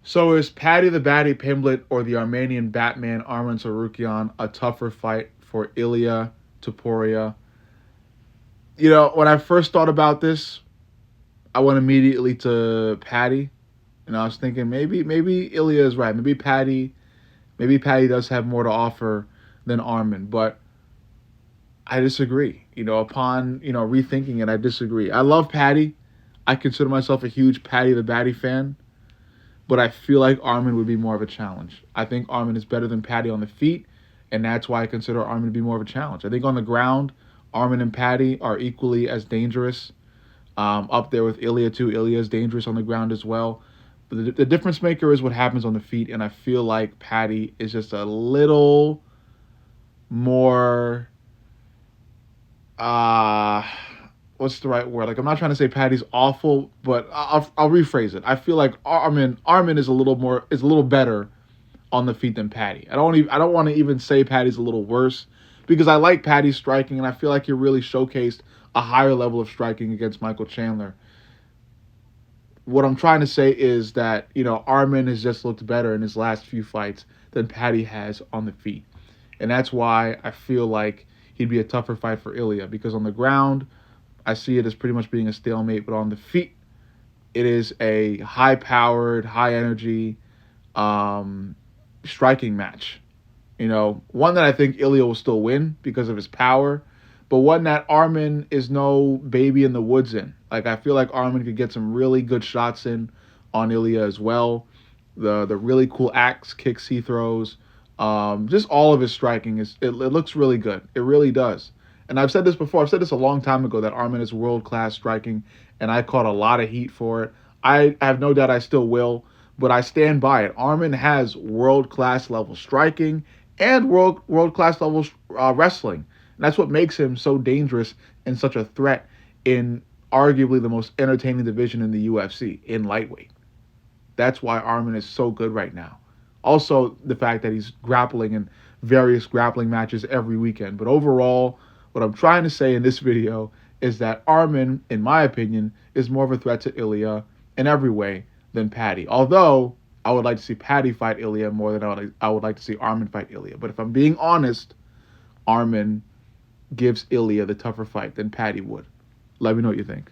So is Paddy the Baddy Pimblett or the Armenian Batman Arman Tsarukyan a tougher fight for Ilya Topuria? When I first thought about this, I went immediately to Paddy, and I was thinking maybe Ilya is right. Maybe Paddy does have more to offer than Arman, but I disagree. Upon rethinking it, I disagree. I love Paddy. I consider myself a huge Paddy the Baddy fan, but I feel like Armin would be more of a challenge. I think Armin is better than Paddy on the feet, and that's why I consider Armin to be more of a challenge. I think on the ground, Armin and Paddy are equally as dangerous. Up there with Ilya too. Ilya is dangerous on the ground as well. But the difference maker is what happens on the feet, and I feel like Paddy is just a little more uh what's the right word? Like, I'm not trying to say Paddy's awful, but I'll rephrase it. I feel like Armin is a little better on the feet than Paddy. I don't want to even say Paddy's a little worse, because I like Paddy's striking, and I feel like he really showcased a higher level of striking against Michael Chandler. What I'm trying to say is that Armin has just looked better in his last few fights than Paddy has on the feet, and that's why I feel like he'd be a tougher fight for Ilya, because on the ground I see it as pretty much being a stalemate, but on the feet it is a high powered, high energy um, striking match. One that I think Ilya will still win because of his power, but one that Armin is no baby in the woods in. Like, I feel like Armin could get some really good shots in on Ilya as well. The really cool axe kicks he throws, just all of his striking it looks really good. It really does. And I've said this before. I've said this a long time ago that Armin is world class striking, and I caught a lot of heat for it. I have no doubt I still will, but I stand by it. Armin has world class level striking and world class level wrestling. And that's what makes him so dangerous and such a threat in arguably the most entertaining division in the UFC, in lightweight. That's why Armin is so good right now. Also, the fact that he's grappling in various grappling matches every weekend. But overall, what I'm trying to say in this video is that Armin, in my opinion, is more of a threat to Ilya in every way than Paddy. Although I would like to see Paddy fight Ilya more than I would like to see Armin fight Ilya. But if I'm being honest, Armin gives Ilya the tougher fight than Paddy would. Let me know what you think.